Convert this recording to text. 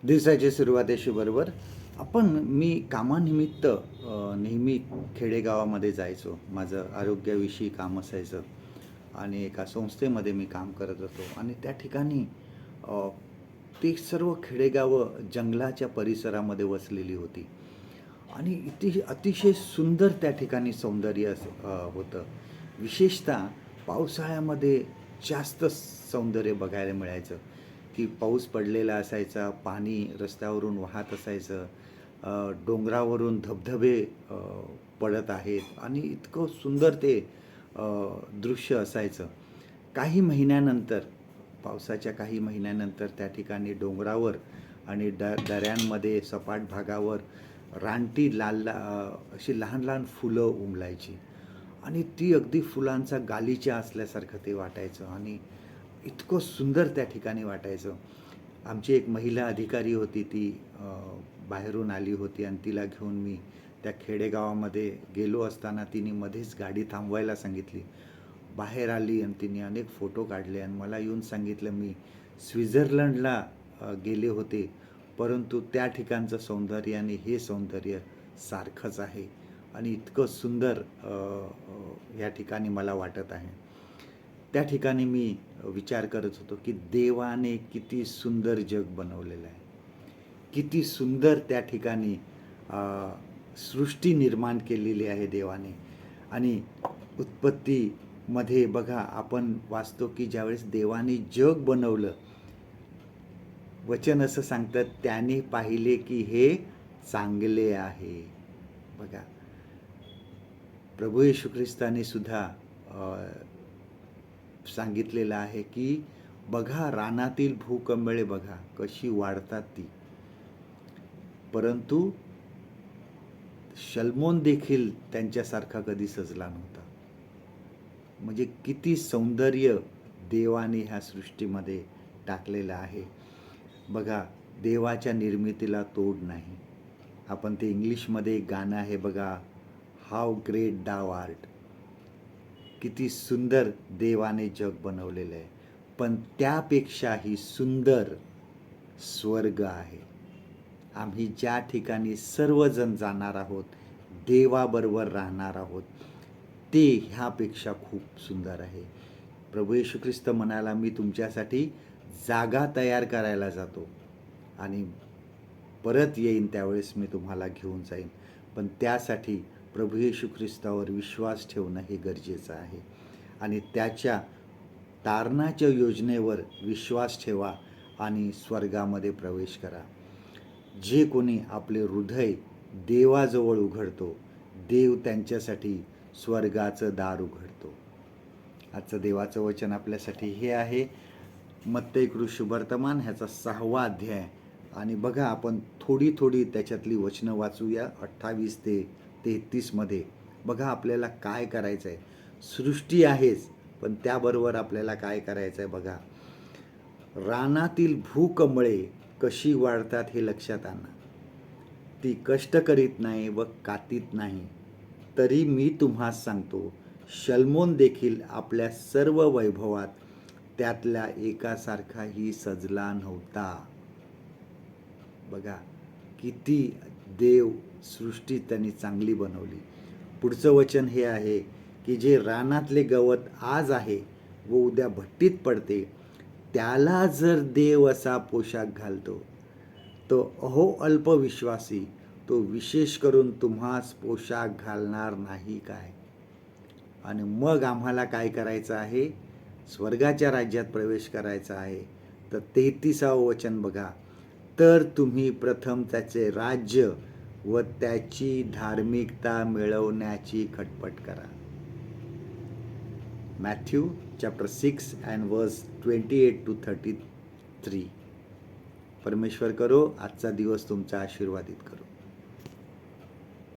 दिवसाची सुरुवात अशी बरोबर मी कामानिमित्त नेहमी खेडेगावामध्ये जायचो. माझं आरोग्याविषयी काम असायचं आणि एका संस्थेमध्ये मी काम करत होतो आणि त्या ठिकाणी अ, ती सर्व खेडेगावं जंगलाच्या परिसरामध्ये वसलेली होती आणि अतिशय सुंदर त्या ठिकाणी सौंदर्य होतं. विशेषतः पावसाळ्यामध्ये जास्त सौंदर्य बघायला मिळायचं. की पाऊस पडलेला असायचा, पाणी रस्त्यावरून वाहत असायचं, डोंगरावरून धबधबे अ, पडत आहेत आणि इतकं सुंदर ते अ, दृश्य असायचं. काही महिन्यानंतर, पावसाच्या काही महिन्यानंतर त्या ठिकाणी डोंगरावर आणि दऱ्यांमध्ये सपाट भागावर रानटी अशी लहान लहान फुलं उमलायची आणि ती अगदी फुलांचा गालिचा असल्यासारखं ते वाटायचं आणि इतकं सुंदर त्या ठिकाणी वाटायचं. आमची एक महिला अधिकारी होती, ती बाहेरून आली होती आणि तिला घेऊन मी त्या खेडेगावामध्ये गेलो असताना तिने मध्येच गाडी थांबवायला सांगितली. बाहेर आली आणि तिने अनेक फोटो काढले आणि मला येऊन सांगितलं, मी स्वित्झर्लंडला गेले होते, परंतु त्या ठिकाणचं सौंदर्य आणि हे सौंदर्य सारखंच आहे आणि इतकं सुंदर या ठिकाणी मला वाटत आहे. त्या ठिकाणी मी विचार करत होतो की देवाने किती सुंदर जग बनवलेलं आहे, किती सुंदर त्या ठिकाणी सृष्टी निर्माण केलेली आहे देवाने. आणि उत्पत्तीमध्ये बघा, आपण वाचतो की ज्यावेळेस देवाने जग बनवलं, वचन असं सांगतात, त्याने पाहिले की हे चांगले आहे. बघा, प्रभू येशू ख्रिस्ताने सुद्धा सांगितलेलं आहे की बघा, रानातील भूकंबळे बघा कशी वाढतात ती, परंतु शल्मोन देखील त्यांच्यासारखा कधी सजला नव्हता. म्हणजे किती सौंदर्य देवाने ह्या सृष्टीमध्ये टाकलेलं आहे. बघा, देवाच्या निर्मितीला तोड नाही. आपण ते इंग्लिशमध्ये एक गाणं आहे बघा, हाऊ ग्रेट दाव आर्ट. किती सुंदर देवाने जग बनवलेलं आहे, पण त्यापेक्षाही सुंदर स्वर्ग आहे. आम्ही ज्या ठिकाणी सर्वजण जाणार आहोत, देवाबरोबर राहणार आहोत, ते ह्यापेक्षा खूप सुंदर आहे. प्रभू येशू ख्रिस्त म्हणाला, मी तुमच्यासाठी जागा तयार करायला जातो आणि परत येईन, त्यावेळेस मी तुम्हाला घेऊन जाईन. पण त्यासाठी प्रभू येशू ख्रिस्तावर विश्वास ठेवणं हे गरजेचं आहे आणि त्याच्या तारणाच्या योजनेवर विश्वास ठेवा आणि स्वर्गामध्ये प्रवेश करा. जे कोणी आपले हृदय देवाजवळ उघडतो, देव त्यांच्यासाठी स्वर्गाचं दार उघडतो. आजचं देवाचं वचन आपल्यासाठी हे आहे, मत्ती शुभवर्तमान ह्याचा 6वा अध्याय. आणि बघा, आपण थोडी थोडी त्याच्यातली वचनं वाचूया 28 ते 33 मध्ये. बघा आपल्याला काय करायचं आहे. सृष्टी आहेच, पण त्याबरोबर आपल्याला काय करायचं आहे बघा. रानातील भूकमळे कशी वाढतात हे लक्षात आणा. ती कष्ट करीत नाही व कातीत नाही, तरी मी तुम्हास सांगतो, शल्मोन देखील आपल्या सर्व वैभवात त्यातल्या एकासारखाही सजला नव्हता. बघा, किती देव सृष्टी त्यांनी चांगली बनवली. पुढचं वचन हे आहे की जे रानातले गवत आज आहे व उद्या भट्टीत पडते, त्याला जर देव असा पोशाख घालतो, तो अहो अल्पविश्वासी, तो विशेष करून तुम्हास पोशाख घालणार नाही काय? आणि मग आम्हाला काय करायचं आहे? स्वर्गाच्या राज्यात प्रवेश करायचा आहे. तर 33वं वचन बघा, तर तुम्ही प्रथम त्याचे राज्य व त्याची धार्मिकता मिळवण्याची खटपट करा. Matthew chapter 6 and verse 28 to 33. परमेश्वर करो आजचा दिवस तुमचा आशीर्वादित करो.